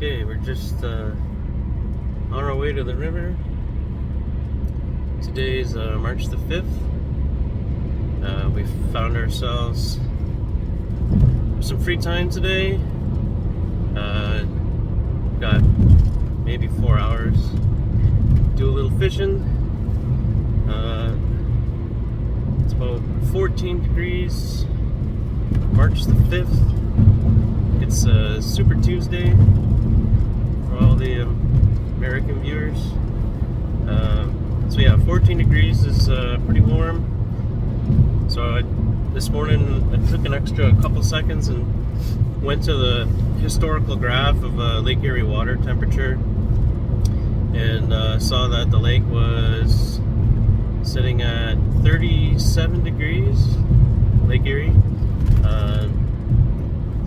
Okay, we're just on our way to the river. Today's March the 5th. We found ourselves some free time today. Got maybe 4 hours. Do a little fishing. It's about 14 degrees. March the 5th. It's Super Tuesday for all the American viewers. So yeah, 14 degrees is pretty warm. So this morning I took an extra couple seconds and went to the historical graph of Lake Erie water temperature, and saw that the lake was sitting at 37 degrees, Lake Erie.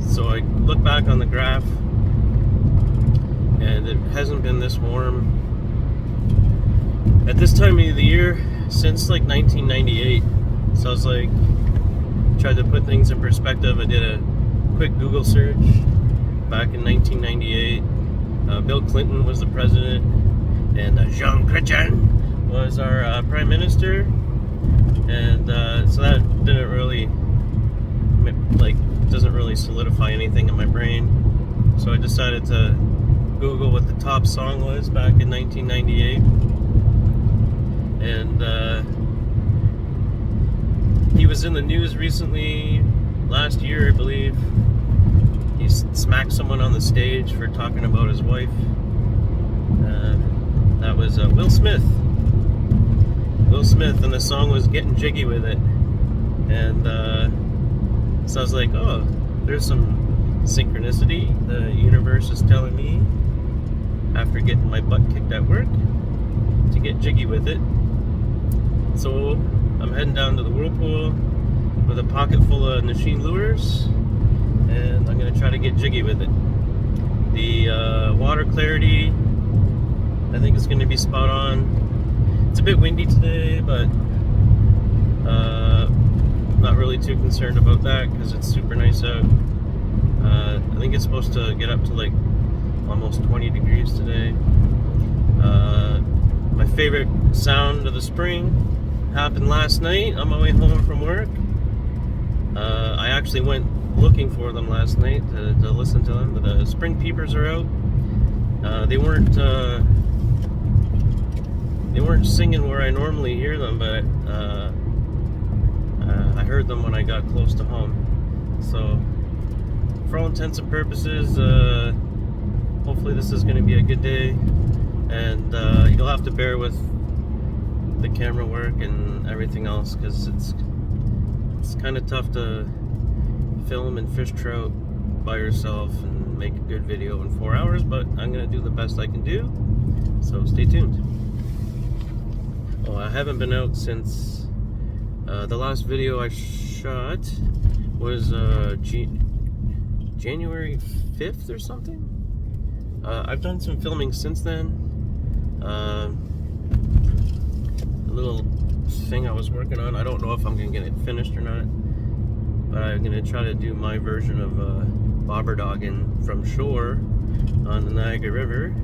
So I look back on the graph, and it hasn't been this warm at this time of the year since like 1998. So I was like, tried to put things in perspective. I did a quick Google search back in 1998. Bill Clinton was the president, and Jean Chrétien was our prime minister, and so that didn't really doesn't really solidify anything in my brain. So I decided to Google what the top song was back in 1998, and he was in the news recently, last year I believe. He smacked someone on the stage for talking about his wife. That was Will Smith. Will Smith, and the song was Getting Jiggy With It. And so I was like, oh, there's some synchronicity. The universe is telling me, after getting my butt kicked at work, to get jiggy with it. So I'm heading down to the whirlpool with a pocket full of machine lures, and I'm going to try to get jiggy with it. The water clarity, I think, is going to be spot on. It's a bit windy today, but not really too concerned about that because it's super nice out. I think it's supposed to get up to like almost 20 degrees today. My favorite sound of the spring happened last night on my way home from work. I actually went looking for them last night to listen to them, but the spring peepers are out. They weren't singing where I normally hear them, but I heard them when I got close to home. So for all intents and purposes, hopefully this is going to be a good day, and you'll have to bear with the camera work and everything else, because it's kind of tough to film and fish trout by yourself and make a good video in 4 hours, but I'm going to do the best I can do, so stay tuned. Oh, I haven't been out since the last video I shot was January 5th or something. I've done some filming since then. A little thing I was working on, I don't know if I'm going to get it finished or not, but I'm going to try to do my version of bobber dogging from shore on the Niagara River.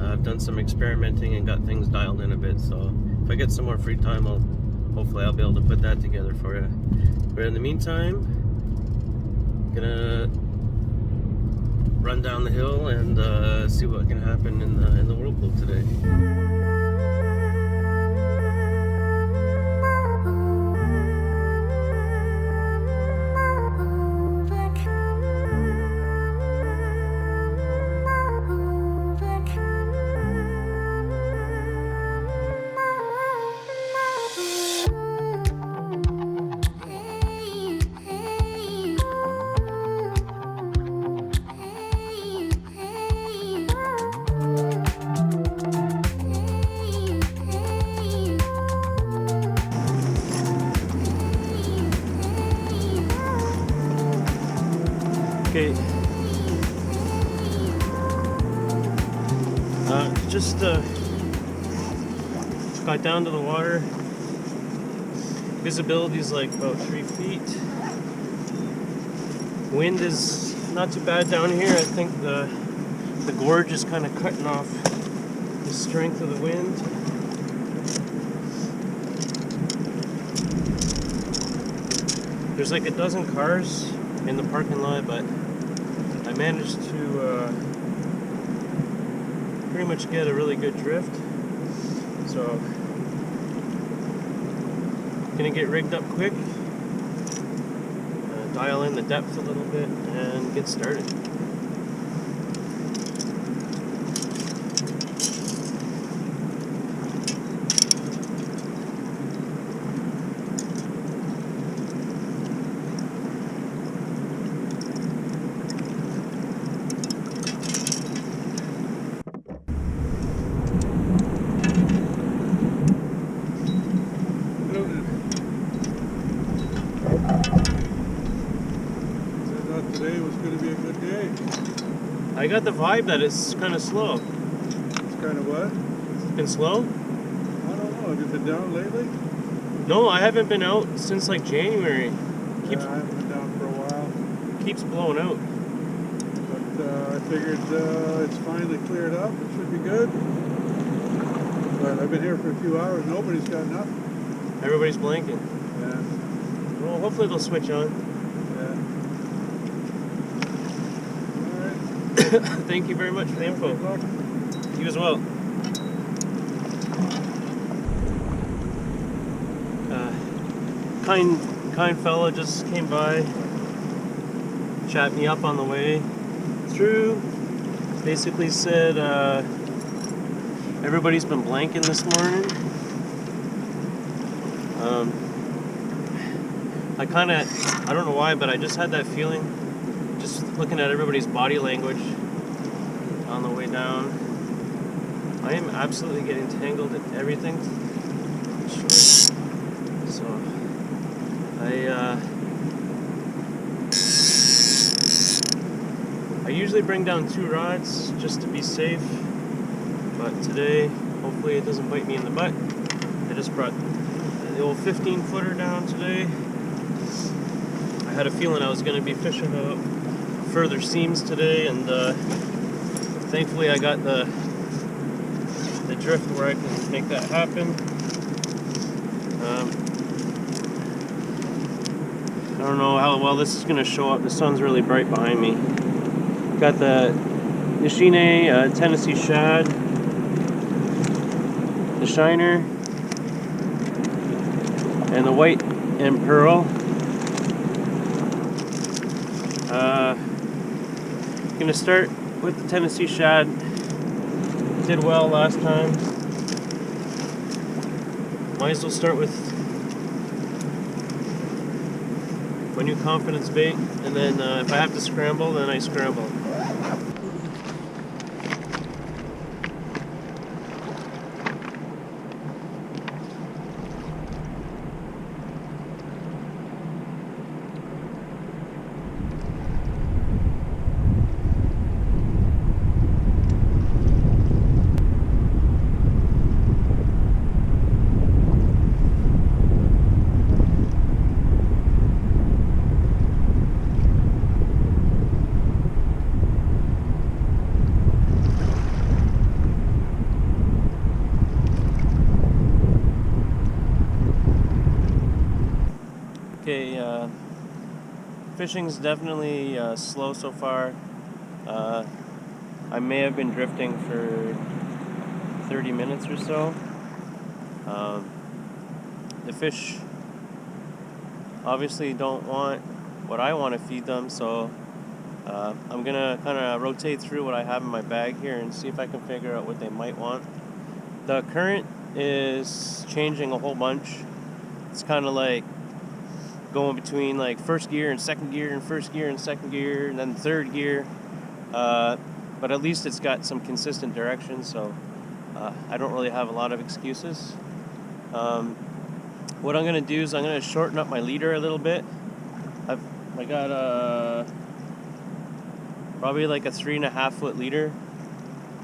I've done some experimenting and got things dialed in a bit, so if I get some more free time, hopefully I'll be able to put that together for you. But in the meantime, gonna run down the hill and see what can happen in the whirlpool today. Okay, just got down to the water. Visibility is like about 3 feet. Wind is not too bad down here. I think the the gorge is kind of cutting off the strength of the wind. There's like a dozen cars in the parking lot, but I managed to pretty much get a really good drift. So, gonna get rigged up quick, dial in the depth a little bit, and get started. Today was going to be a good day. I got the vibe that it's kind of slow. It's kind of what? It's been slow? I don't know. Have you been down lately? No, I haven't been out since like January. Yeah, I haven't been down for a while. Keeps blowing out. But I figured it's finally cleared up. It should be good. But I've been here for a few hours. Nobody's got nothing. Everybody's blanking. Yeah. Well, hopefully they'll switch on. Yeah. Thank you very much for the info. You as well. Kind fella just came by, chat me up on the way through. Basically said everybody's been blanking this morning. I don't know why, but I just had that feeling. Just looking at everybody's body language on the way down. I am absolutely getting tangled in everything. So I usually bring down 2 rods just to be safe, but today hopefully it doesn't bite me in the butt. I just brought the old 15-footer down today. I had a feeling I was going to be fishing out further seams today, and thankfully I got the drift where I can make that happen. I don't know how well this is going to show up. The sun's really bright behind me. Got the Nishine Tennessee shad, the shiner, and the white and pearl. Gonna start with the Tennessee shad. Did well last time. Might as well start with my new confidence bait, and then if I have to scramble, then I scramble. Okay, fishing's definitely slow so far. I may have been drifting for 30 minutes or so. The fish obviously don't want what I want to feed them, so I'm gonna kind of rotate through what I have in my bag here and see if I can figure out what they might want. The current is changing a whole bunch. It's kind of like going between like first gear and second gear and first gear and second gear and then third gear, but at least it's got some consistent direction, so I don't really have a lot of excuses. What I'm gonna do is I'm gonna shorten up my leader a little bit. I got probably like a 3.5 foot leader,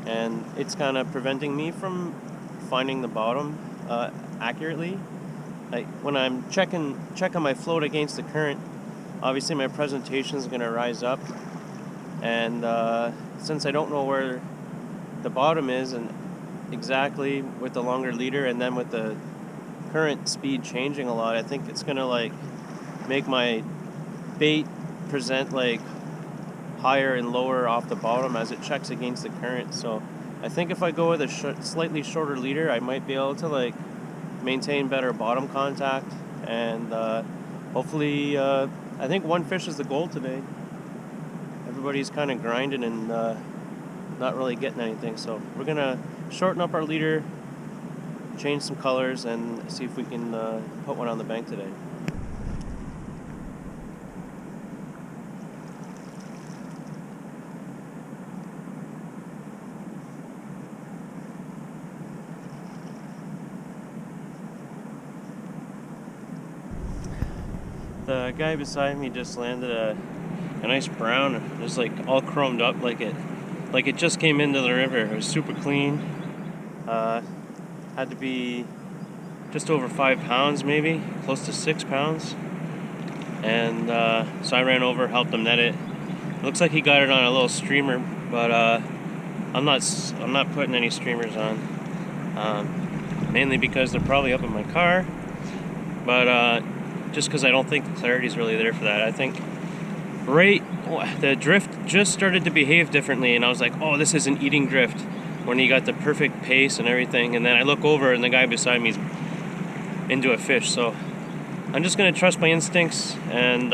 and it's kind of preventing me from finding the bottom accurately. Like when I'm checking my float against the current, obviously my presentation is going to rise up, and since I don't know where the bottom is and exactly with the longer leader, and then with the current speed changing a lot, I think it's gonna like make my bait present like higher and lower off the bottom as it checks against the current. So I think if I go with a slightly shorter leader, I might be able to like maintain better bottom contact, and hopefully I think one fish is the goal today. Everybody's kind of grinding and not really getting anything, so we're gonna shorten up our leader, change some colors, and see if we can put one on the bank today. The guy beside me just landed a nice brown, just like all chromed up, like it just came into the river. It was super clean. Had to be just over 5 pounds, maybe close to 6 pounds. And so I ran over, helped him net it. It looks like he got it on a little streamer, but I'm not putting any streamers on, mainly because they're probably up in my car. But just because I don't think the clarity is really there for that. I think the drift just started to behave differently, and I was like, oh, this is an eating drift, when he got the perfect pace and everything. And then I look over and the guy beside me is into a fish. So I'm just gonna trust my instincts and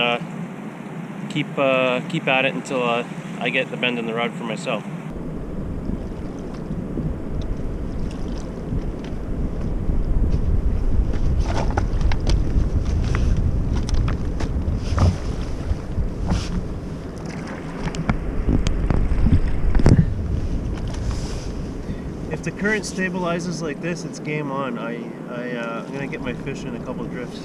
keep at it until I get the bend in the rod for myself. If the current stabilizes like this, it's game on. I'm gonna get my fish in a couple of drifts.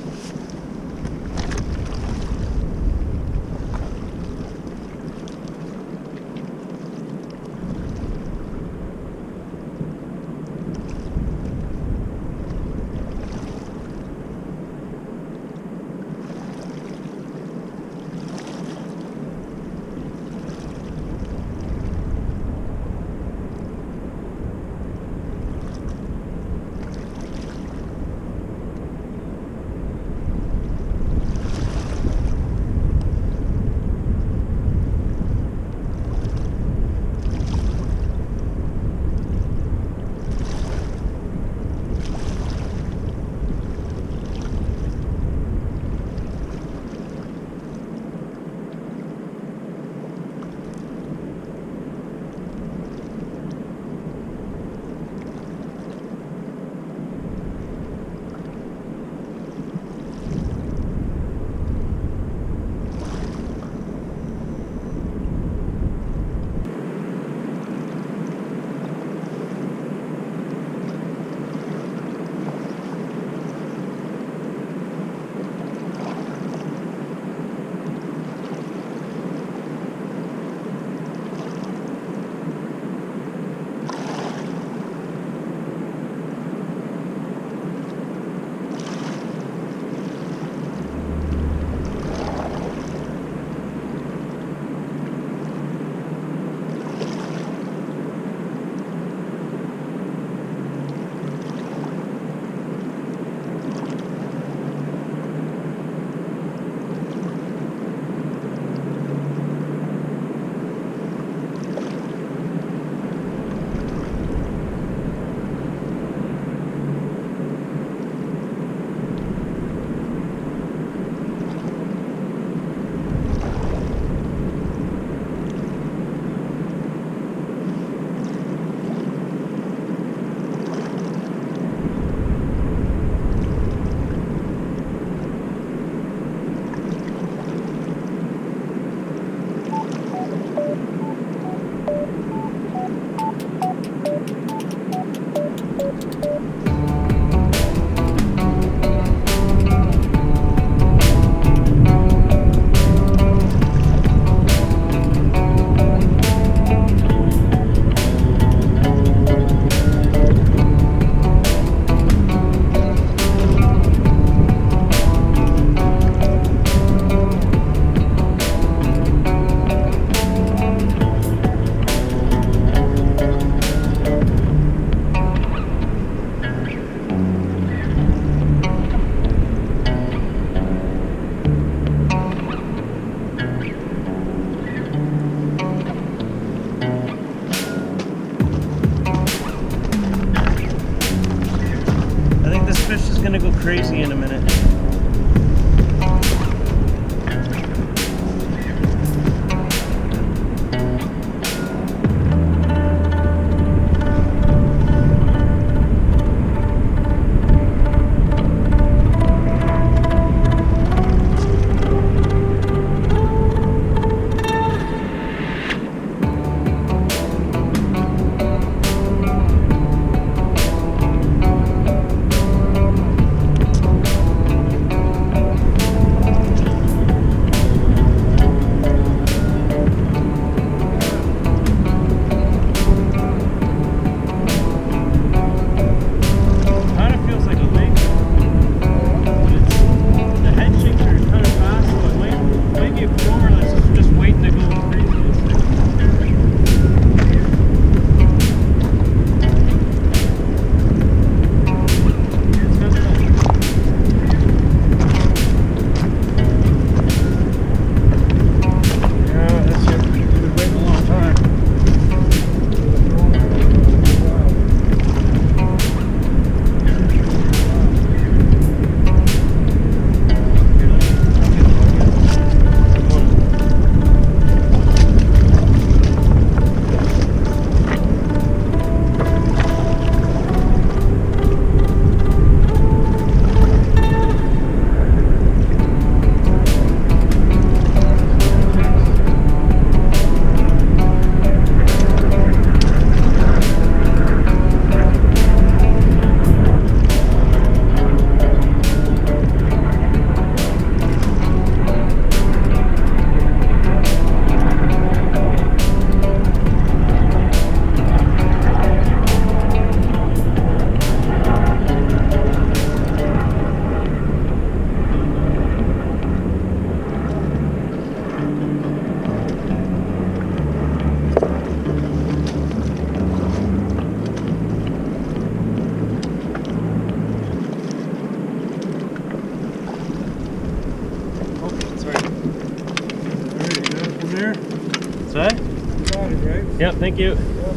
there? What's that? You got it, right? Yep, thank you. Yep.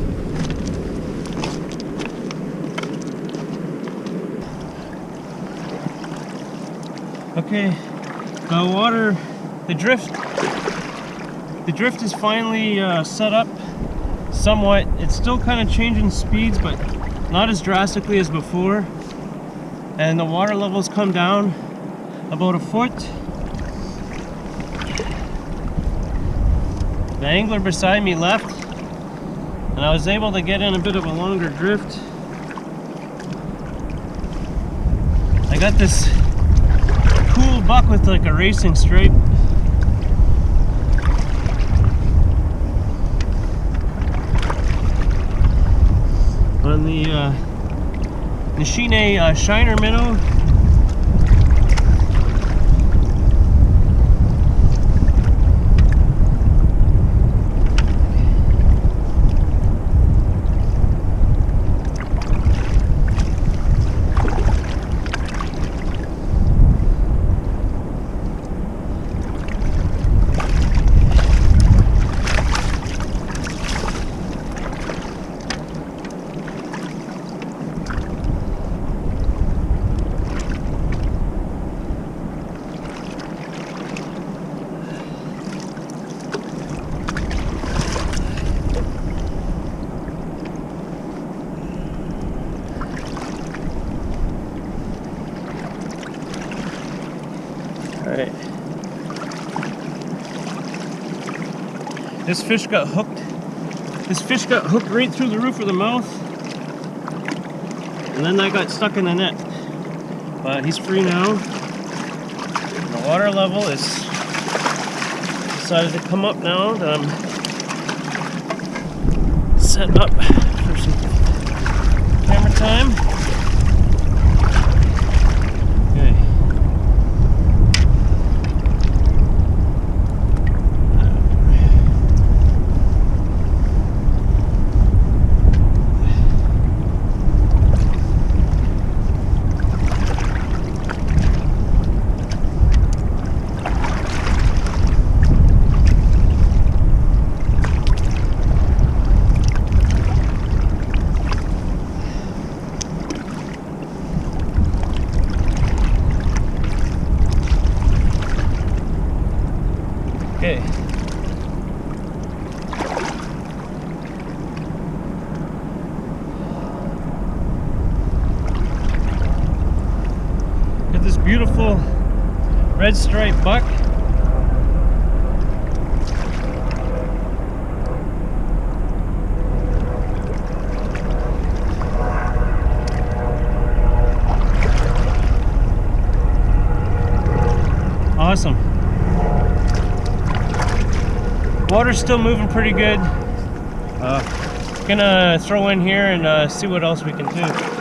Okay, the water, the drift is finally set up somewhat. It's still kind of changing speeds, but not as drastically as before. And the water levels come down about a foot. The angler beside me left, and I was able to get in a bit of a longer drift. I got this cool buck with like a racing stripe. On the Nishine Shiner minnow. Alright. This fish got hooked. This fish got hooked right through the roof of the mouth. And then I got stuck in the net. But he's free now. And the water level is decided to come up now that I'm set up for some camera time. Okay. Got this beautiful red striped buck. Awesome. Water's still moving pretty good. Gonna throw in here and see what else we can do.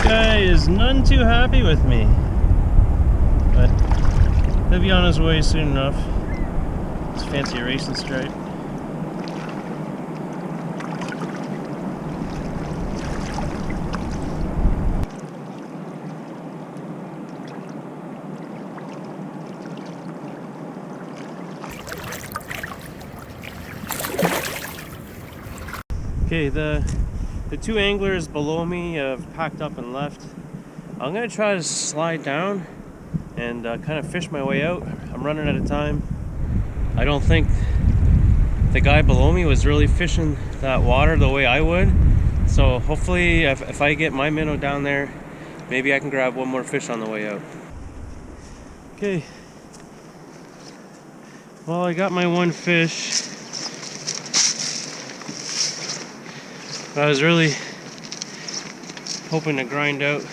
Guy is none too happy with me, but he'll be on his way soon enough. This fancy racing stripe. Okay, the two anglers below me have packed up and left. I'm gonna try to slide down and kind of fish my way out. I'm running out of time. I don't think the guy below me was really fishing that water the way I would. So hopefully if I get my minnow down there, maybe I can grab one more fish on the way out. Okay. Well, I got my one fish. But I was really hoping to grind out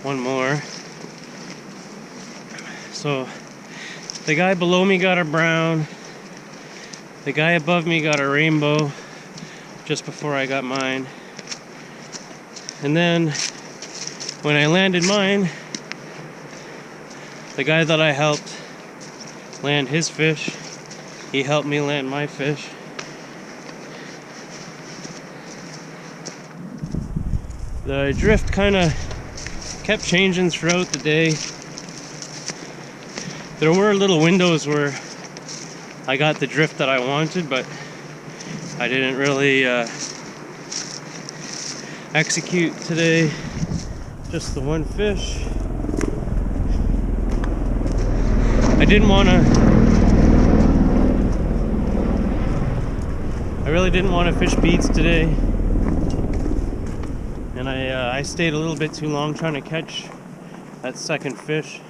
one more. So the guy below me got a brown. The guy above me got a rainbow just before I got mine. And then when I landed mine, the guy that I helped land his fish, he helped me land my fish. The drift kind of kept changing throughout the day. There were little windows where I got the drift that I wanted, but I didn't really execute today. Just the one fish. I really didn't want to fish beads today, and I stayed a little bit too long trying to catch that second fish.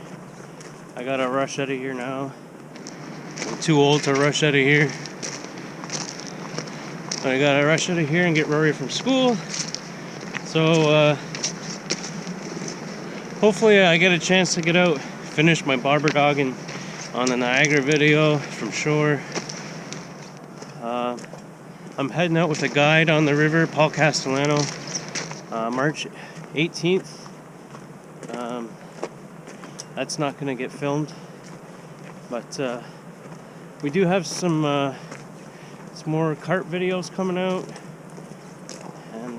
I gotta rush out of here now. I'm too old to rush out of here. But I gotta rush out of here and get Rory from school. So hopefully I get a chance to get out, finish my barber dogging on the Niagara video from shore. I'm heading out with a guide on the river, Paul Castellano, March 18th. That's not going to get filmed, but we do have some more carp videos coming out, and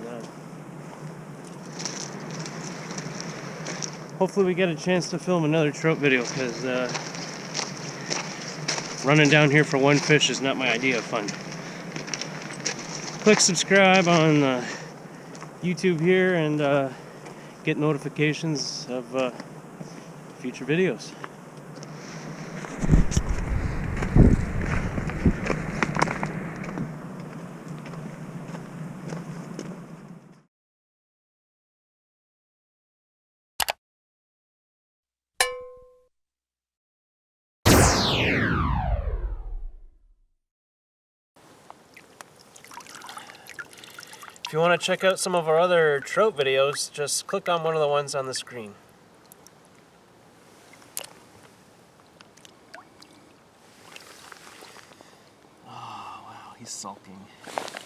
hopefully we get a chance to film another trout video, because running down here for one fish is not my idea of fun. Click subscribe on YouTube here and get notifications of future videos. If you want to check out some of our other trout videos, just click on one of the ones on the screen. Oh, wow, he's sulking.